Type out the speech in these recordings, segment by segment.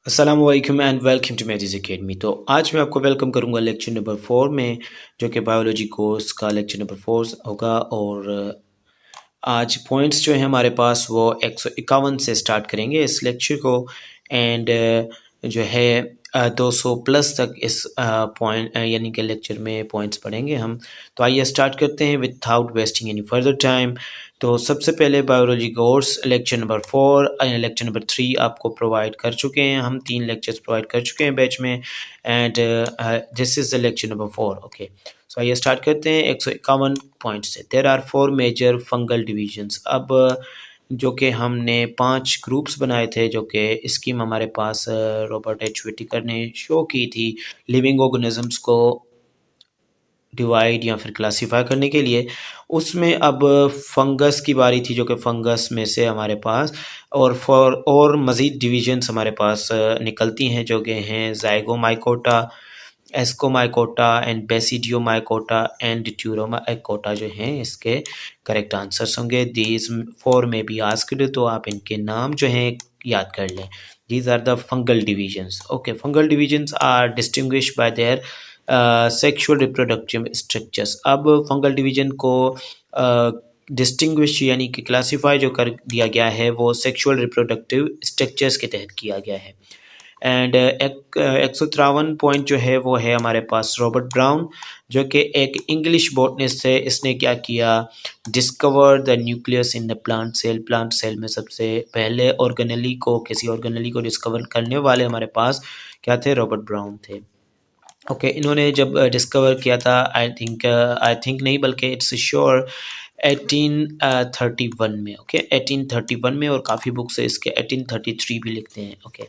अस्सलाम वालेकुम and welcome to मैजिज academy. तो आज मैं आपको वेलकम करूंगा लेक्चर नंबर 4 में, जो कि बायोलॉजी कोर्स का लेक्चर नंबर 4 होगा। और आज पॉइंट्स जो हैं हमारे पास वो 151 से स्टार्ट करेंगे इस लेक्चर को। एंड जो है 200 प्लस तक इस पॉइंट यानी कि लेक्चर में पॉइंट्स पढ़ेंगे हम। तो आइए स्टार्ट करते हैं without wasting any further time. तो सबसे पहले biology course lecture number 4 lecture number 3 आपको प्रोवाइड कर चुके हैं। हम 3 लेक्चर्स प्रोवाइड कर चुके हैं बैच में। And this is the lecture number 4। Okay, so आइए स्टार्ट करते हैं 151 पॉइंट से। There are 4 major fungal divisions. अब जो कि हमने 5 ग्रुप्स बनाए थे, जो कि स्कीम हमारे पास रॉबर्ट एच व्हिटेकर ने शो की थी लिविंग ऑर्गेनिजम्स को डिवाइड या फिर क्लासीफाई करने के लिए। उसमें अब फंगस की बारी थी, जो कि फंगस में से हमारे पास और मज़ीद डिविजन्स हमारे पास निकलती हैं, जो कि हैं ज़ाइगोमाइकोटा, एस्कोमाइकोटा एंड बेसिडियोमाइकोटा एंड ड्यूरोमाइकोटा जो हैं इसके करेक्ट आंसर्स होंगे। दीज 4 में बी आस्क्ड, तो आप इनके नाम जो हैं याद कर लें। These are the fungal divisions. Okay, fungal divisions are distinguish by their sexual reproductive structures. अब फंगल डिवीजन को डिस्टिंग्विश यानी कि क्लासीफाई जो कर दिया गया है वो सेक्शुअल रिप्रोडक्टिव स्ट्रक्चर्स के तहत किया गया है। एंड 153 पॉइंट जो है वो है हमारे पास रॉबर्ट ब्राउन, जो कि एक इंग्लिश बॉटनिस्ट है। इसने क्या किया, discover the nucleus in the plant cell. Plant cell में सबसे पहले ऑर्गेनेली को, किसी ऑर्गेनेली को डिस्कवर करने वाले हमारे पास क्या थे, रॉबर्ट ब्राउन थे। ओके, इन्होंने जब डिस्कवर किया था, आई थिंक नहीं बल्कि इट्स श्योर 1831 में। ओके, 1831 में, और काफ़ी बुक्स है इसके 1833 भी लिखते हैं। ओके,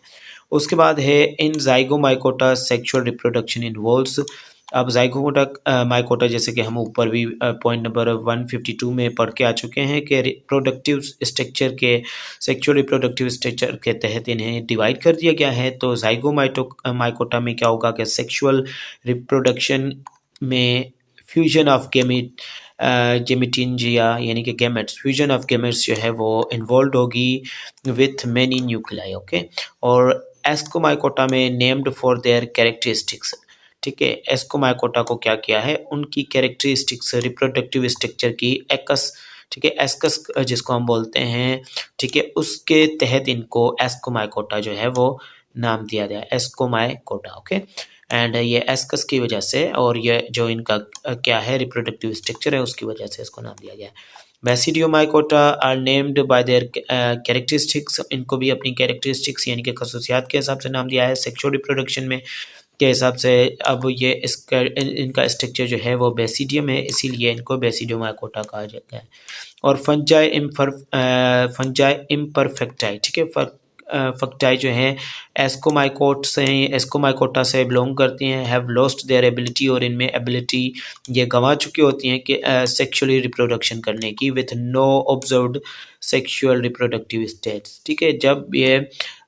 उसके बाद है इन ज़ाइगोमाइकोटा सेक्सुअल रिप्रोडक्शन इन्वॉल्व्स। अब ज़ाइगोमाइकोटा माइकोटा, जैसे कि हम ऊपर भी पॉइंट नंबर 152 में पढ़ के आ चुके हैं कि रिप्रोडक्टिव स्ट्रक्चर के, सेक्सुअल रिप्रोडक्टिव स्ट्रक्चर के तहत इन्हें डिवाइड कर दिया गया है। तो ज़ाइगोमाइकोटा में क्या होगा कि सेक्सुअल रिप्रोडक्शन में फ्यूजन ऑफ गेमेटिंजिया यानी कि गेमेट्स, फ्यूजन ऑफ गेमेट्स जो है वो इन्वॉल्व होगी विथ मैनी न्यूक्लियाई। ओके, और एस्कोमाइकोटा में नेम्ड फॉर देयर कैरेक्टरिस्टिक्स। ठीक है, एस्कोमाइकोटा को क्या किया है, उनकी कैरेक्टरिस्टिक्स रिप्रोडक्टिव स्ट्रक्चर की एकस, ठीक है, एस्कस जिसको हम बोलते हैं, ठीक है, उसके तहत इनको एस्कोमाइकोटा जो है वो नाम दिया गया, एस्कोमाइकोटा। ओके, एंड ये एस्कस की वजह से, और ये जो इनका क्या है रिप्रोडक्टिव स्ट्रक्चर है उसकी वजह से इसको नाम दिया गया है। Basidiomycota are named by their characteristics. इनको भी अपनी कैरेक्टरिस्टिक्स यानी कि खसूसियात के हिसाब से नाम दिया है सेक्सुअल रिप्रोडक्शन में के हिसाब से। अब ये इसका इनका स्ट्रक्चर जो है वो बेसिडियम है, इसीलिए इनको बेसिडियोमाइकोटा कहा जाता है। और फंजाई इम्परफेक्टाई, ठीक है, फक्टाई जो हैं एस्कोमाइकोट से, एस्कोमाइकोटा से बिलोंग करती हैं, हैव लॉस्ट देयर एबिलिटी, और इनमें एबिलिटी ये गंवा चुकी होती हैं कि सेक्सुअली रिप्रोडक्शन करने की, with no observed sexual reproductive states. ठीक है, जब ये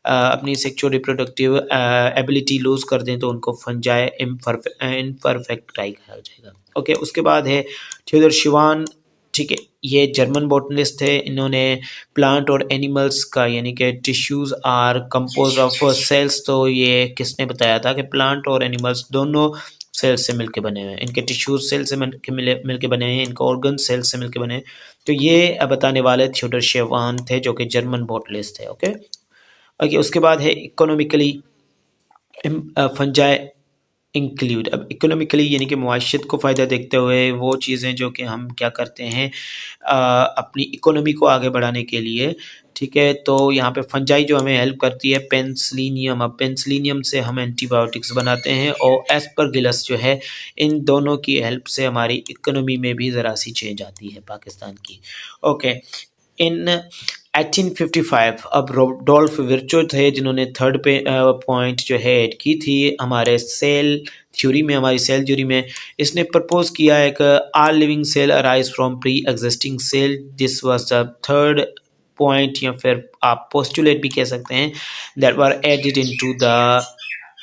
अपनी सेक्सुअल रिप्रोडक्टिव एबिलिटी लूज कर दें तो उनको फंजाई इम्परफेक्टाई कहा जाएगा। ओके, उसके बाद है थियोडर शिवान। ठीक है, ये जर्मन बॉटनिस्ट थे। इन्होंने प्लांट और एनिमल्स का यानी कि tissues are composed of cells, तो ये किसने बताया था कि प्लांट और एनिमल्स दोनों सेल से मिलके बने हुए हैं, इनके टिश्यूज सेल से मिलके बने हैं, इनके ऑर्गन सेल से मिलके बने हैं। तो ये बताने वाले थियोडर शिवान थे, जो कि जर्मन बॉटनिस्ट थे। ओके, उसके बाद है इकोनॉमिकली फंजाई इंक्लूड। अब इकोनॉमिकली यानी कि मुआशत को फ़ायदा देखते हुए वो चीज़ें जो कि हम क्या करते हैं अपनी इकोनॉमी को आगे बढ़ाने के लिए, ठीक है, तो यहाँ पे फंजाई जो हमें हेल्प करती है पेंसिलिनियम। अब पेंसिलिनियम से हम एंटीबायोटिक्स बनाते हैं, और एस्परगिलस जो है, इन दोनों की हेल्प से हमारी इकोनॉमी में भी ज़रा सी चेंज आती है पाकिस्तान की। ओके, इन 1855 अब रोडोल्फ विर्चो थे जिन्होंने थर्ड पे पॉइंट जो है ऐड की थी हमारे सेल थ्योरी में, हमारी सेल थ्योरी में। इसने प्रपोज किया है कि all living cell arise from preexisting cell. This was the third point, या फिर आप पोस्टुलेट भी कह सकते हैं, that were added into the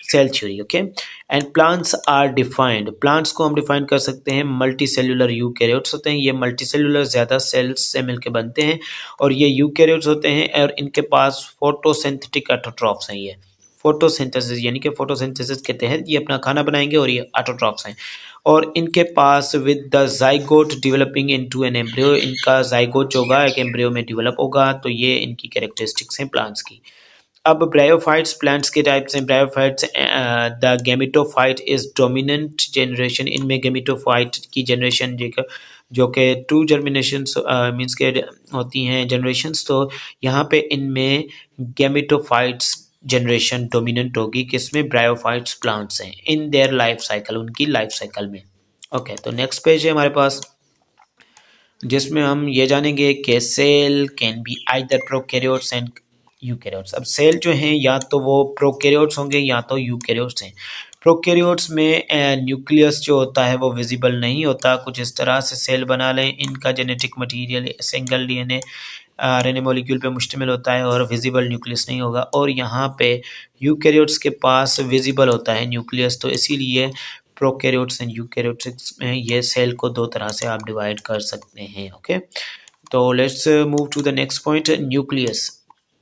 cell theory. Okay, and plants are defined. Plants को हम डिफाइन कर सकते हैं मल्टी सेलुलर यूकैरियोट्स होते हैं। ये मल्टी सेलुलर ज़्यादा सेल्स से मिलकर बनते हैं, और ये यूकैरियोट्स होते हैं, और इनके पास फोटोसिंथेटिक ऑटोट्रॉफ्स हैं ये। फोटोसिंथेसिस, यानी कि फोटोसिंथेसिस के तहत ये अपना खाना बनाएंगे और ये ऑटोट्रॉफ्स हैं। और इनके पास with the zygote developing into an embryo, इनका जाइगोट जो होगा एक एम्ब्रियो में डेवलप होगा। तो ये इनकी कैरेक्टरिस्टिक्स हैं प्लांट्स की। अब ब्रायोफाइट्स प्लांट्स के टाइप्स हैं। Bryophytes, the gametophyte is dominant generation, इनमें गेमेटोफाइट की जनरेशन जो कि टू जर्मिनेशन मीन्स के होती हैं जनरेशंस। तो यहाँ पे इनमें गेमेटोफाइट्स जनरेशन डोमिनेंट होगी, किसमें? ब्रायोफाइट्स प्लांट्स हैं इन देयर लाइफ साइकिल, उनकी लाइफ साइकिल में। ओके, तो नेक्स्ट पेज है हमारे पास, जिसमें हम ये जानेंगे कि cell can be either prokaryotes and eukaryotes. अब सेल जो हैं या तो वो प्रोकैरियोट्स होंगे या तो यूकैरियोट्स हैं। प्रोकैरियोट्स में न्यूक्लियस जो होता है वो विजिबल नहीं होता। कुछ इस तरह से सेल बना लें, इनका genetic material single DNA RNA molecule पे मुश्तमिल होता है और विजिबल न्यूक्लियस नहीं होगा। और यहाँ पे यूकैरियोट्स के पास विजिबल होता है न्यूक्लियस। तो इसीलिए प्रोकैरियोट्स एंड यूकैरियोट्स में ये सेल को दो तरह से आप डिवाइड कर सकते हैं। ओके, तो let's move to the next point. Nucleus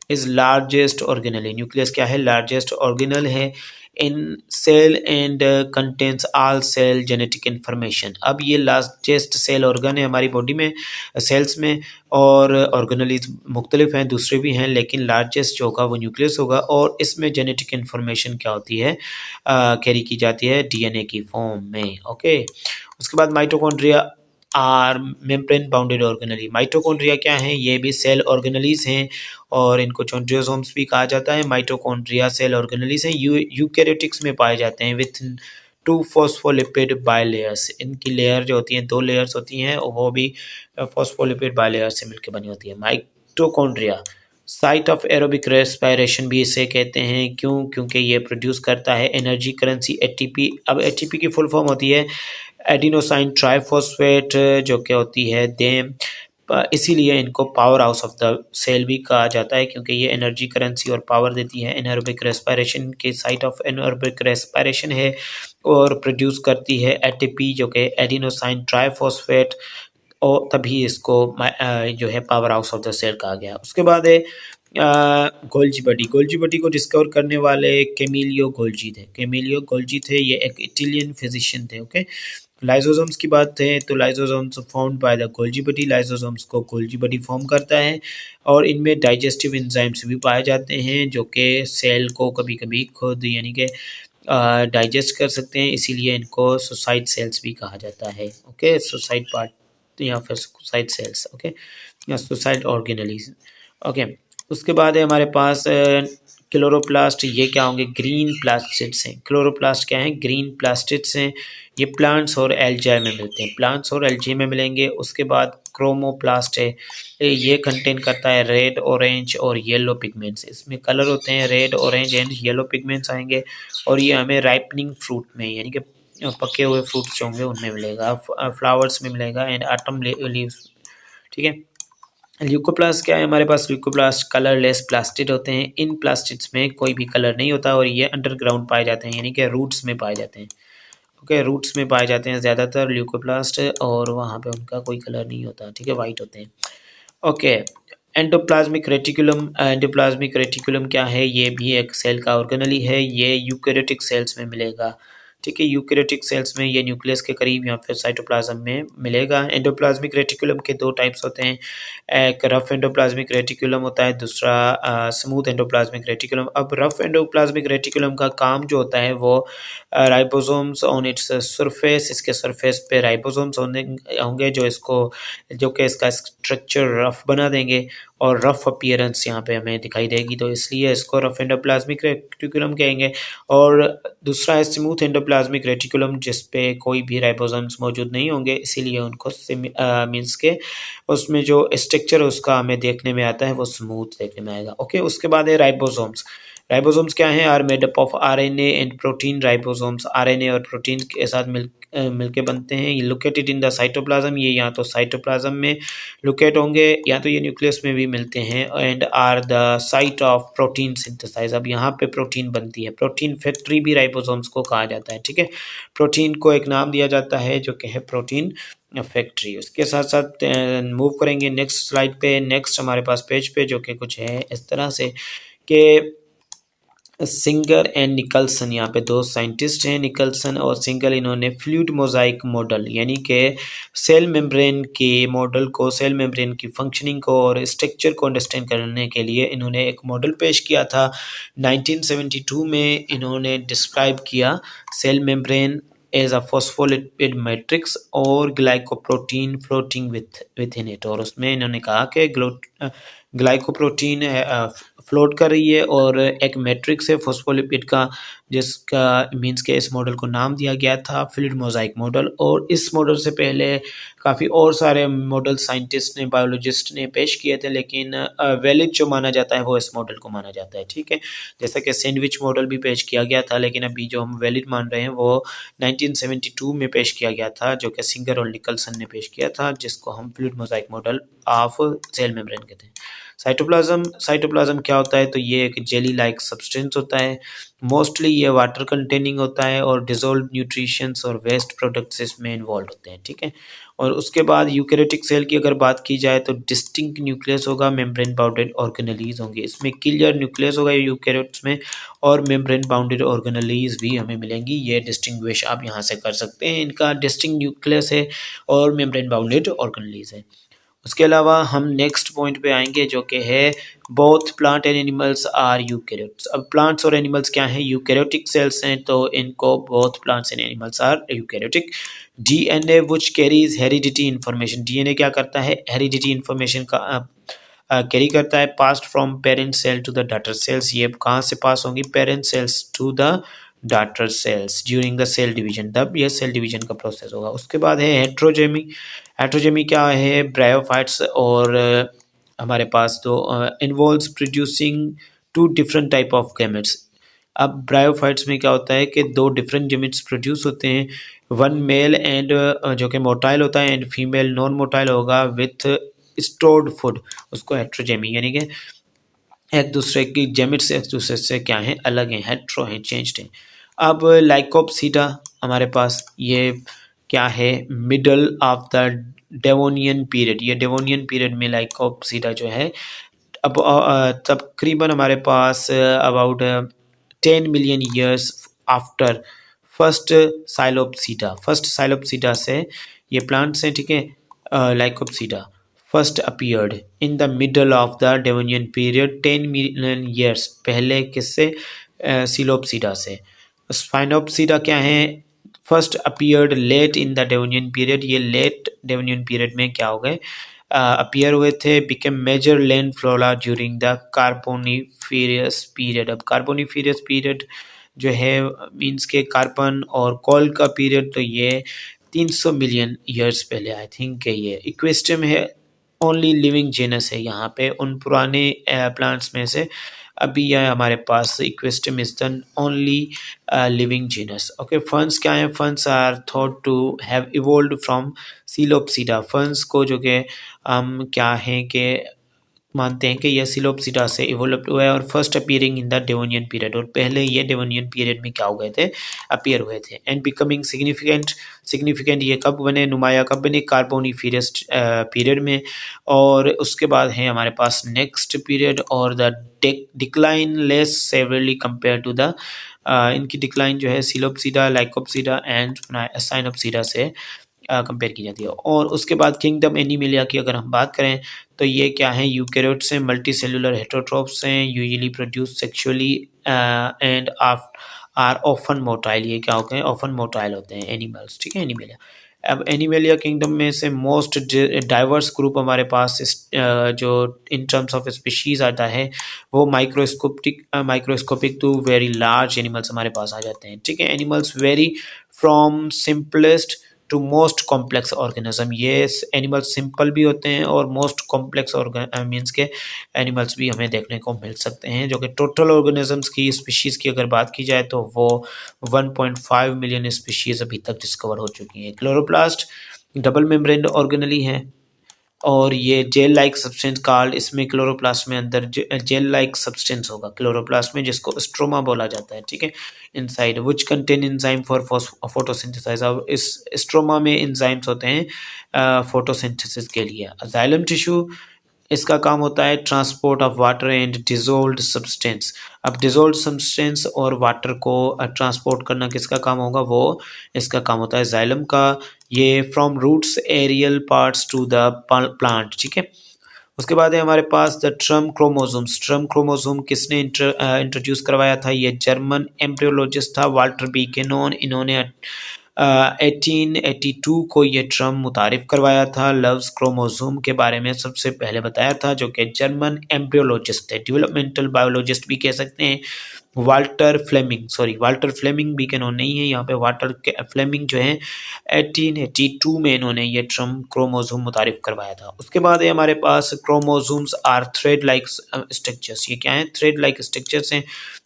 is largest organelle. Nucleus क्या है? लार्जेस्ट ऑर्गेनल है in cell and contains all cell genetic information. अब ये लार्जेस्ट सेल ऑर्गन है हमारी बॉडी में, सेल्स में, और ऑर्गेनलीज मुख्तलिफ हैं, दूसरे भी हैं, लेकिन लार्जेस्ट जो होगा वो न्यूक्लियस होगा। और इसमें जेनेटिक इन्फॉर्मेशन क्या होती है? कैरी की जाती है डीएनए की फॉर्म में। ओके, उसके बाद mitochondria are membrane bounded organelle. Mitochondria क्या है? ये भी सेल ऑर्गेनलीज हैं और इनको चोंड्रियोसोम्स भी कहा जाता है। माइटोकॉन्ड्रिया सेल ऑर्गेनलीज हैं, यूकैरियोटिक्स में पाए जाते हैं विथ टू फॉस्फोलिपिड बाइलेयर्स। इनकी लेयर जो होती हैं, दो लेयर्स होती हैं, और वो भी फॉस्फोलिपिड बाइलेयर से मिलकर बनी होती है। Mitochondria site of aerobic respiration भी इसे कहते हैं। क्यों? क्योंकि ये प्रोड्यूस करता है एनर्जी करेंसी एटीपी। अब एटीपी की फुल फॉर्म होती है एडिनोसाइन ट्राइफॉस्फेट, जो कि होती है देम। इसीलिए इनको powerhouse of the cell भी कहा जाता है, क्योंकि ये एनर्जी करेंसी और पावर देती है। एनएरोबिक रेस्पायरेशन की साइट ऑफ एनएरोबिक रेस्पायरेशन है और प्रोड्यूस करती है एटीपी, जो कि एडिनोसाइन ट्राइफॉस्फेट, और तभी इसको जो है powerhouse of the cell कहा गया। उसके बाद है गोल्जी बडी। गोल्जी बडी को डिस्कवर करने वाले कैमिलियो गोल्जी थे। कैमिलियो गोल्जी थे, ये एक इटालियन फिजिशियन थे। ओके, लाइसोसोम्स की बात है तो lysosomes formed by the Golgi body. Lysosomes को गोल्जी बडी फॉर्म करता है और इनमें डाइजेस्टिव एंजाइम्स भी पाए जाते हैं, जो कि सेल को कभी कभी खुद यानी कि डाइजेस्ट कर सकते हैं। इसीलिए इनको सुसाइड सेल्स भी कहा जाता है। ओके, सुसाइड पार्ट या फिर सुसाइड सेल्स। ओके, या सुसाइड ऑर्गेनलीज। ओके, उसके बाद है हमारे पास क्लोरोप्लास्ट। ये क्या होंगे? ग्रीन प्लास्टिड्स हैं। क्लोरोप्लास्ट क्या हैं? ग्रीन प्लास्टिड्स हैं। ये प्लांट्स और एल्जाई में मिलते हैं, प्लांट्स और एल्जाई में मिलेंगे। उसके बाद क्रोमोप्लास्ट है, ये कंटेन करता है रेड, ऑरेंज और येलो पिगमेंट्स। इसमें कलर होते हैं red, orange and yellow pigments आएंगे। और ये हमें राइपनिंग फ्रूट में यानी कि पके हुए फ्रूट्स जो होंगे उनमें मिलेगा, फ्लावर्स में मिलेगा एंड ऑटम लीव्स। ठीक है, ल्यूकोप्लास्ट क्या है हमारे पास? ल्यूकोप्लास्ट कलरलेस प्लास्टिड होते हैं। इन प्लास्टिड्स में कोई भी कलर नहीं होता और ये अंडरग्राउंड पाए जाते हैं, यानी कि रूट्स में पाए जाते हैं। ओके, रूट्स में पाए जाते हैं ज़्यादातर ल्यूकोप्लास्ट, और वहाँ पे उनका कोई कलर नहीं होता। ठीक है, वाइट होते हैं। Okay, endoplasmic reticulum. Endoplasmic reticulum क्या है? ये भी एक सेल का ऑर्गेनली है, ये यूकैरियोटिक सेल्स में मिलेगा। ठीक है, यूकैरियोटिक सेल्स में ये न्यूक्लियस के करीब या फिर साइटोप्लाज्म में मिलेगा। एंडोप्लाज्मिक रेटिकुलम के दो टाइप्स होते हैं, एक रफ एंडोप्लाज्मिक रेटिकुलम होता है, दूसरा स्मूथ एंडोप्लाज्मिक रेटिकुलम। अब रफ एंडोप्लाज्मिक रेटिकुलम का काम जो होता है वो राइबोसोम्स ऑन इट्स सरफेस, इसके सरफेस पे राइबोसोम्स होंगे जो कि इसका स्ट्रक्चर रफ बना देंगे और रफ अपीयरेंस यहाँ पे हमें दिखाई देगी, तो इसलिए इसको रफ एंडोप्लाज्मिक रेटिकुलम कहेंगे। और दूसरा है स्मूथ एंडोप्लाज्मिक रेटिकुलम, जिस पे कोई भी राइबोसोम्स मौजूद नहीं होंगे, इसीलिए उनको मीन्स के उसमें जो स्ट्रक्चर उसका हमें देखने में आता है वो स्मूथ देखने में आएगा। ओके, उसके बाद है राइबोसोम्स। राइबोसोम्स क्या हैं? Are made up of RNA and protein. Ribosomes RNA और प्रोटीन के साथ मिलके बनते हैं। ये लोकेटेड इन द साइटोप्लाज्म, ये या तो साइटोप्लाज्म में लोकेट होंगे या तो ये न्यूक्लियस में भी मिलते हैं। And are the site of protein synthesize. अब यहाँ पे प्रोटीन बनती है, प्रोटीन फैक्ट्री भी राइबोसोम्स को कहा जाता है। ठीक है, प्रोटीन को एक नाम दिया जाता है जो कि है प्रोटीन फैक्ट्री। उसके साथ साथ मूव करेंगे नेक्स्ट स्लाइड पे। नेक्स्ट हमारे पास पेज पे जो कि कुछ है इस तरह से कि सिंगर एंड निकल्सन, यहाँ पे दो साइंटिस्ट हैं, निकल्सन और सिंगर। इन्होंने फ्लूइड मोजाइक मॉडल यानी कि सेल मेम्ब्रेन के मॉडल को, सेल मेम्ब्रेन की फंक्शनिंग को और स्ट्रक्चर को अंडरस्टैंड करने के लिए इन्होंने एक मॉडल पेश किया था। 1972 में इन्होंने डिस्क्राइब किया cell membrane as a phospholipid matrix और glycoprotein floating within it. और उसमें इन्होंने कहा कि ग्लाइकोप्रोटीन फ्लोट कर रही है और एक मैट्रिक्स है फॉस्फोलिपिड का, जिसका मींस के इस मॉडल को नाम दिया गया था फ्लूइड मोजाइक मॉडल। और इस मॉडल से पहले काफ़ी और सारे मॉडल साइंटिस्ट ने, बायोलॉजिस्ट ने पेश किए थे, लेकिन वैलिड जो माना जाता है वो इस मॉडल को माना जाता है। ठीक है, जैसा कि सैंडविच मॉडल भी पेश किया गया था, लेकिन अभी जो हम वैलिड मान रहे हैं वो 1972 में पेश किया गया था, जो कि सिंगर और निकल्सन ने पेश किया था, जिसको हम fluid mosaic model of cell membrane कहते हैं। साइटोप्लाज्म क्या होता है? तो ये एक जेली लाइक सब्सटेंस होता है। मोस्टली ये वाटर कंटेनिंग होता है और डिजोल्व न्यूट्रिशंस और वेस्ट प्रोडक्ट्स इसमें इन्वॉल्व होते हैं। ठीक है, और उसके बाद यूकैरियोटिक सेल की अगर बात की जाए तो डिस्टिंक्ट न्यूक्लियस होगा, मेम्ब्रेन बाउंडेड ऑर्गेनेलीज होंगे। इसमें क्लियर न्यूक्लियस होगा यूकैरियोट्स में और मेम्ब्रेन बाउंडेड ऑर्गेनेलीज भी हमें मिलेंगी। ये डिस्टिंग्विश आप यहाँ से कर सकते हैं, इनका डिस्टिंक्ट न्यूक्लियस है और मेम्ब्रेन बाउंडेड ऑर्गेनेलीज है। उसके अलावा हम नेक्स्ट पॉइंट पे आएंगे, जो कि है both plant and animals are eukaryotes. अब प्लांट्स और एनिमल्स क्या हैं? यूकैरियोटिक सेल्स हैं, तो इनको both plants and animals are eukaryotic. DNA which carries heredity information. DNA क्या करता है? हेरिडिटी इंफॉर्मेशन का कैरी करता है, passed from parent cell to the daughter cells. ये कहाँ से पास होंगी? Parent cells to the daughter cells during the cell division, तब यह सेल डिवीजन का प्रोसेस होगा। उसके बाद है हेट्रोजेमी। हेट्रोजेमी क्या है? ब्रायोफाइट्स और हमारे पास तो involves producing to different type of gametes. अब ब्रायोफाइट्स में क्या होता है कि दो डिफरेंट गैमेट्स प्रोड्यूस होते हैं, वन मेल एंड जो कि मोटाइल होता है एंड फीमेल नॉन मोटाइल होगा विथ स्टोर्ड फूड, उसको हेट्रोजेमी यानी कि एक दूसरे की जेमिट्स एक दूसरे से क्या हैं? अलग हैं, हेट्रो हैं, चेंज्ड हैं। अब लाइकोप्सीडा हमारे पास ये क्या है? Middle of the Devonian period. ये डेवोनियन पीरियड में लाइकोप्सीडा जो है अब तकरीबन हमारे पास about 10 million years after first Psilopsida से ये प्लांट्स हैं। ठीक है, Lycopsida first appeared in the middle of the Devonian period 10 million years पहले, किससे? सिलोप्सीडा से। स्पाइनोप्सीडा क्या है? First appeared late in the Devonian period. ये लेट डेवोनियन पीरियड में क्या हो गए? अपीयर हुए थे, became major land flora during the carboniferous period. अब कार्बोनिफेरस पीरियड जो है मीन्स के कार्बन और कॉल का पीरियड, तो ये 300 मिलियन ईयर्स पहले आई थिंक ये इक्वेस्ट्रियम है, ओनली लिविंग जेनस है यहाँ पे उन पुराने प्लांट्स में से। अभी यह हमारे पास Equisetum is the only living genus. Okay, ferns क्या है? Ferns are thought to have evolved from Psilopsida. Ferns को जो कि हम क्या हैं कि मानते हैं कि यह सिलोप्सीडा से इवोल्व हुआ है और first appearing in the Devonian period, और पहले ये डेवोनियन पीरियड में क्या हो गए थे? अपीयर हुए थे। एंड बिकमिंग सिग्निफिकेंट ये कब बने? नुमाया कब बने? कार्बोनिफेरस पीरियड में। और उसके बाद है हमारे पास नेक्स्ट पीरियड और the decline less severely compare to the इनकी डिक्लाइन जो है सिलोप्सीडा, लाइकोप्सीडा एंड साइनोप्सीडा से कंपेयर की जाती है। और उसके बाद किंगडम एनिमेलिया की अगर हम बात करें तो ये क्या है? यूकैरियोट्स हैं, मल्टी सेलुलर हेटरोट्रोफ्स हैं, usually produce sexually and are often motile. ये क्या होते हैं? ऑफन मोटाइल होते हैं एनिमल्स। ठीक है, एनिमेलिया। अब एनिमेलिया किंगडम में से मोस्ट डाइवर्स ग्रुप हमारे पास जो इन टर्म्स ऑफ स्पीशीज आता है वो microscopic to very large animals हमारे पास आ जाते हैं। ठीक है, animals vary from simplest to most complex organism. ये एनिमल्स सिंपल भी होते हैं और मोस्ट कॉम्प्लेक्स मीन्स के एनिमल्स भी हमें देखने को मिल सकते हैं, जो कि टोटल ऑर्गेनिजम्स की स्पीशीज़ की अगर बात की जाए तो वो 1.5 मिलियन स्पीशीज़ अभी तक डिस्कवर हो चुकी हैं। क्लोरोप्लास्ट डबल मेम्ब्रेन ऑर्गेनली है और ये जेल लाइक सब्सटेंस कॉल्ड, इसमें क्लोरोप्लास्ट में अंदर जेल लाइक सब्सटेंस होगा क्लोरोप्लास्ट में, जिसको स्ट्रोमा बोला जाता है। ठीक है, inside which contain enzyme for photosynthesis. अब इस स्ट्रोमा में एंजाइम्स होते हैं फोटोसिंथेसिस के लिए। जाइलम टिश्यू इसका काम होता है transport of water and dissolved substance. अब डिजोल्व्ड सब्सटेंस और वाटर को ट्रांसपोर्ट करना किसका काम होगा, वो इसका काम होता है जाइलम का। ये from roots aerial parts to the plant, ठीक है। उसके बाद है हमारे पास the term chromosomes. Term chromosome किसने इंट्रोड्यूस करवाया था, ये जर्मन एम्ब्रियोलॉजिस्ट था वाल्टर बीकेनॉन। इन्होंने 1882 को ये ट्रम मुतारिफ करवाया था। लव्स क्रोमोसोम के बारे में सबसे पहले बताया था, जो कि जर्मन एम्ब्रियोलॉजिस्ट है, डेवलपमेंटल बायोलॉजिस्ट भी कह सकते हैं, Walter Flemming. Sorry, Walter Flemming बीकेनॉन नहीं है यहाँ पे, वाल्टर फ्लेमिंग जो है 1882 में इन्होंने ये ट्रम क्रोमोसोम मुतारिफ करवाया था। उसके बाद है हमारे पास chromosomes are thread like structures. ये क्या है, थ्रेड लाइक स्ट्रक्चर्स हैं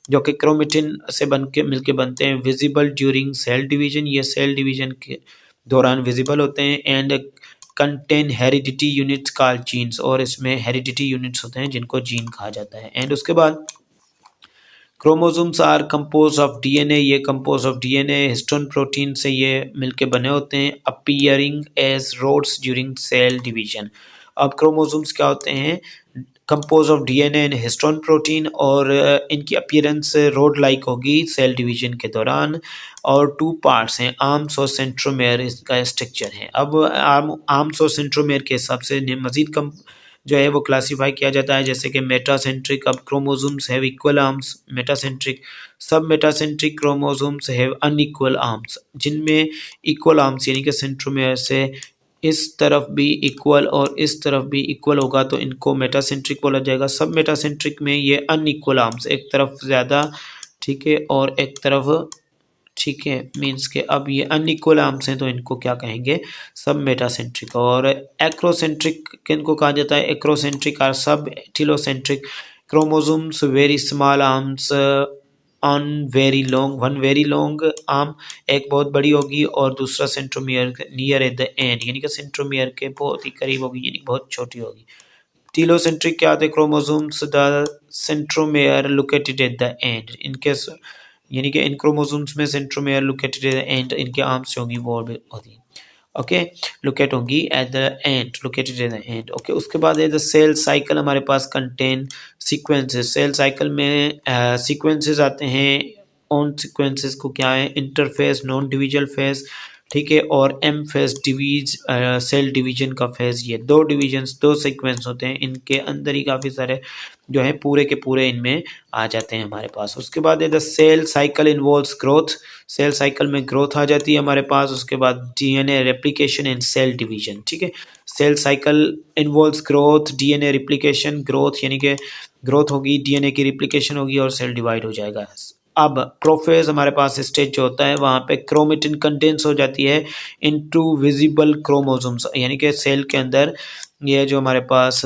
जो कि क्रोमेटिन से बन के मिलके बनते हैं। विजिबल ड्यूरिंग सेल डिवीजन, ये सेल डिवीजन के दौरान विजिबल होते हैं। And contain heredity units called jeans, और इसमें हेरिडिटी यूनिट्स होते हैं जिनको जीन कहा जाता है। एंड उसके बाद chromosomes are composed of DNA, ये composed of DNA histone protein से ये मिलके बने होते हैं। Appearing as rods during cell division. अब क्रोमोसोम्स क्या होते हैं, composed of DNA and histone protein, और इनकी अपीयरेंस रोड लाइक होगी सेल डिवीजन के दौरान। और टू पार्ट्स हैं, आर्म्स और सेंट्रोमेयर इसका स्ट्रक्चर है। अब आर्म्स और सेंट्रोमेयर के हिसाब से मजीद कम जो है वो क्लासीफाई किया जाता है, जैसे कि मेटासेंट्रिक। अब chromosomes have equal arms, metacentric. Submetacentric chromosomes have unequal arms, जिनमें इक्वल आर्म्स यानी कि सेंट्रोमेयर से इस तरफ भी इक्वल और इस तरफ भी इक्वल होगा तो इनको मेटासेंट्रिक बोला जाएगा। सब मेटासेंट्रिक में ये अनइक्वल आर्म्स, एक तरफ ज़्यादा, ठीक है, और एक तरफ, ठीक है, मीन्स के अब ये अनइक्वल आर्म्स हैं तो इनको क्या कहेंगे, सब मेटासेंट्रिक। और एक्रोसेंट्रिक किनको कहा जाता है, एक्रोसेंट्रिक आर सब telocentric chromosomes very small arms on very long, one very long arm, एक बहुत बड़ी होगी और दूसरा centromere near at the end, यानी कि सेंट्रोमियर के बहुत ही करीब होगी, यानी बहुत छोटी होगी। टीलोसेंट्रिक क्या आते हैं chromosomes, the centromere located at the end, इनके यानी कि इन क्रोमोसोम्स में centromere located at the end, इनके आर्म्स होंगी वो होती है, ओके, लोकेट होंगी at the end, located at the end, okay. उसके बाद है द सेल साइकिल हमारे पास कंटेन सीक्वेंसेस। सेल साइकिल में सीक्वेंसेस आते हैं। ऑन सीक्वेंसेस को क्या है, इंटरफेस, नॉन डिविजल फेज, ठीक है, और एम फेज सेल डिवीजन का फेज। ये दो डिवीजन्स, दो सीक्वेंस होते हैं, इनके अंदर ही काफ़ी सारे जो है पूरे के पूरे इनमें आ जाते हैं हमारे पास। उसके बाद है the cell cycle involves growth. Cell cycle में ग्रोथ आ जाती है हमारे पास। उसके बाद DNA replication and cell division, ठीक है। Cell cycle involves growth, DNA replication, growth यानी कि ग्रोथ होगी, डीएनए की रेप्लिकेशन होगी और सेल डिवाइड हो जाएगा। अब प्रोफेज हमारे पास स्टेज जो होता है वहाँ पे क्रोमेटिन कंडेंस हो जाती है इनटू विजिबल क्रोमोसोम्स, यानी कि सेल के अंदर ये जो हमारे पास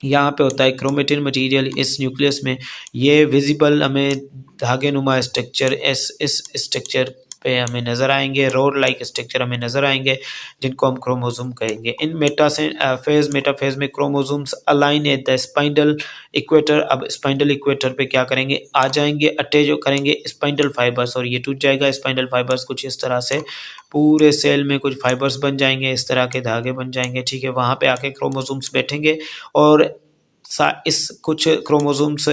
यहाँ पे होता है क्रोमेटिन मटेरियल इस न्यूक्लियस में, ये विजिबल हमें धागे नुमा स्ट्रक्चर इस स्ट्रक्चर पे हमें नज़र आएंगे, रोड लाइक स्ट्रक्चर हमें नज़र आएंगे, जिनको हम क्रोमोसोम कहेंगे। इन मेटाफेज में chromosomes align at the spindle equator. अब स्पाइंडल इक्वेटर पे क्या करेंगे, आ जाएंगे, अटैच करेंगे स्पाइंडल फाइबर्स, और ये टूट जाएगा स्पाइंडल फाइबर्स कुछ इस तरह से, पूरे सेल में कुछ फाइबर्स बन जाएंगे, इस तरह के धागे बन जाएंगे, ठीक है। वहाँ पे आके क्रोमोसोम्स बैठेंगे और इस कुछ क्रोमोसोम्स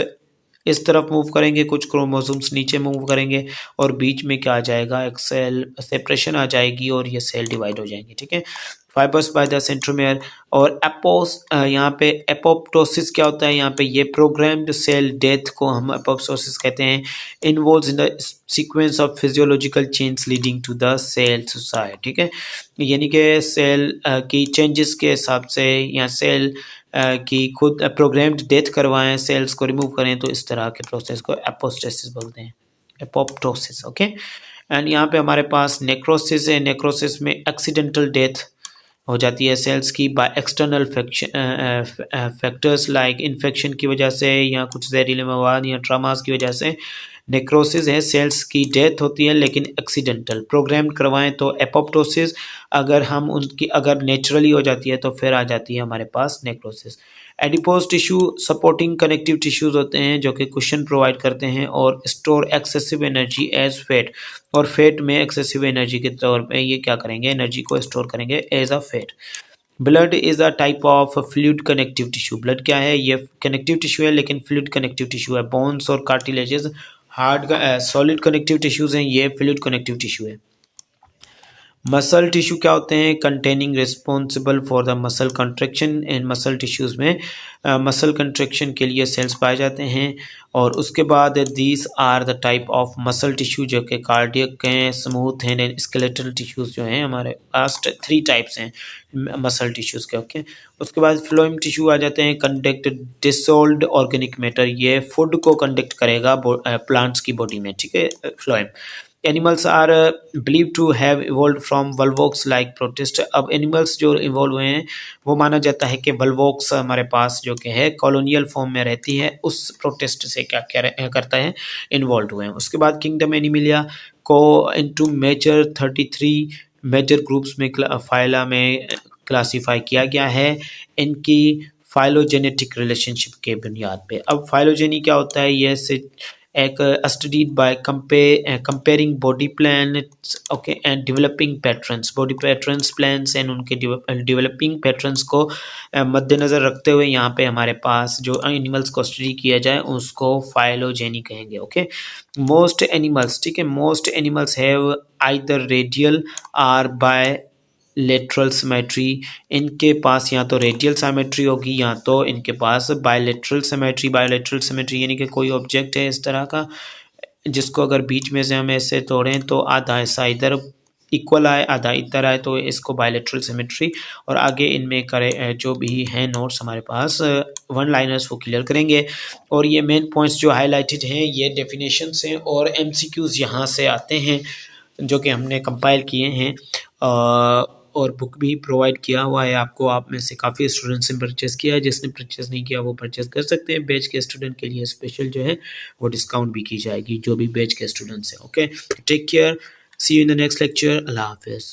इस तरफ मूव करेंगे, कुछ क्रोमोसोम्स नीचे मूव करेंगे, और बीच में क्या आ जाएगा, एक सेल सेपरेशन आ जाएगी और ये सेल डिवाइड हो जाएंगे, ठीक है। Fibres by the centromere. और यहाँ पे एपोप्टोसिस क्या होता है, यहाँ पे ये प्रोग्राम्ड सेल डेथ को हम एपोप्टोसिस कहते हैं। Involves in the sequence of physiological change leading to the cell suicide, ठीक है, यानी कि सेल की चेंजेस के हिसाब से या सेल कि खुद प्रोग्राम्ड डेथ करवाएं, सेल्स को रिमूव करें, तो इस तरह के प्रोसेस को एपोप्टोसिस बोलते हैं, एपोप्टोसिस, ओके। एंड यहाँ पे हमारे पास नेक्रोसिस है। नेक्रोसिस में एक्सीडेंटल डेथ हो जाती है सेल्स की by external factors like infection की वजह से या कुछ जहरीले मवाद या ट्रामास की वजह से नेक्रोसिस है, सेल्स की डेथ होती है लेकिन एक्सीडेंटल। प्रोग्राम करवाएं तो एपोप्टोसिस, अगर हम उनकी अगर नेचुरली हो जाती है तो फिर आ जाती है हमारे पास necrosis. Adipose tissue supporting connective tissues होते हैं जो कि कुशन प्रोवाइड करते हैं और store excessive energy as fat, और फैट में एक्सेसिव एनर्जी के तौर पे ये क्या करेंगे, एनर्जी को स्टोर करेंगे as a fat. Blood is a type of fluid connective tissue. Blood क्या है? ये कनेक्टिव टिश्यू है, लेकिन फ्लूइड कनेक्टिव टिश्यू है। बोन्स और cartilages hard solid connective tissues हैं, ये फ्लूइड कनेक्टिव टिश्यू है। मसल टिश्यू क्या होते हैं? Containing responsible for the muscle contraction. इन मसल टिश्यूज़ में मसल कंट्रैक्शन के लिए सेल्स पाए जाते हैं। और उसके बाद these are the type of muscle tissue जो कि कार्डियक हैं, स्मूथ हैं, एंड स्केलेटल टिश्यूज़ जो हैं हमारे पास 3 टाइप्स हैं मसल टिश्यूज़ के। ओके, उसके बाद फ्लोएम टिश्यू आ जाते हैं। कंडक्ट डिसॉल्व्ड ऑर्गेनिक मैटर, ये फूड को कंडक्ट करेगा प्लांट्स की बॉडी में, ठीक है, phloem. Animals are believe to have evolve from Volvox like protist. अब एनिमल्स जो इवॉल्व हुए हैं वो माना जाता है कि वल्वोक्स हमारे पास जो कि है कॉलोनियल फॉर्म में रहती है, उस प्रोटिस्ट से क्या क्या करता है, इन्वॉल्व हुए हैं। उसके बाद किंगडम एनिमिलिया को इनटू मेजर 33 मेजर ग्रुप्स में फाइला में क्लासीफाई किया गया है इनकी फाइलोजेनेटिक रिलेशनशिप के बुनियाद पे। अब फाइलोजेनी क्या होता है? ये एक studied by comparing body plan, okay, and developing patterns. Body patterns, plans and उनके डेवलपिंग पैटर्न्स को मद्देनज़र रखते हुए यहाँ पे हमारे पास जो एनिमल्स को स्टडी किया जाए उसको फाइलोजेनी कहेंगे। ओके, मोस्ट एनिमल्स, ठीक है, most animals have either radial or bilateral symmetry. इनके पास या तो रेडियल सिमेट्री होगी या तो इनके पास बायलेटरल सिमेट्री। बायलेटरल सिमेट्री यानी कि कोई ऑब्जेक्ट है इस तरह का जिसको अगर बीच में से हम ऐसे तोड़ें तो आधा हिस्सा इधर इक्वल आए, आधा इधर आए, तो इसको बायलेटरल सिमेट्री। और आगे इनमें करे जो भी हैं नोट्स हमारे पास वन लाइनर्स वो क्लियर करेंगे। और ये मेन पॉइंट्स जो हाईलाइटेड हैं ये डेफिनेशंस हैं और एमसीक्यूज़ यहाँ से आते हैं जो कि हमने कंपाइल किए हैं और बुक भी प्रोवाइड किया हुआ है आपको। आप में से काफ़ी स्टूडेंट्स ने परचेज़ किया है, जिसने परचेज़ नहीं किया वो परचेज़ कर सकते हैं। बैच के स्टूडेंट के लिए स्पेशल जो है वो डिस्काउंट भी की जाएगी जो भी बैच के स्टूडेंट्स हैं। Okay, take care, see you in the next lecture, अल्लाह हाफिज़।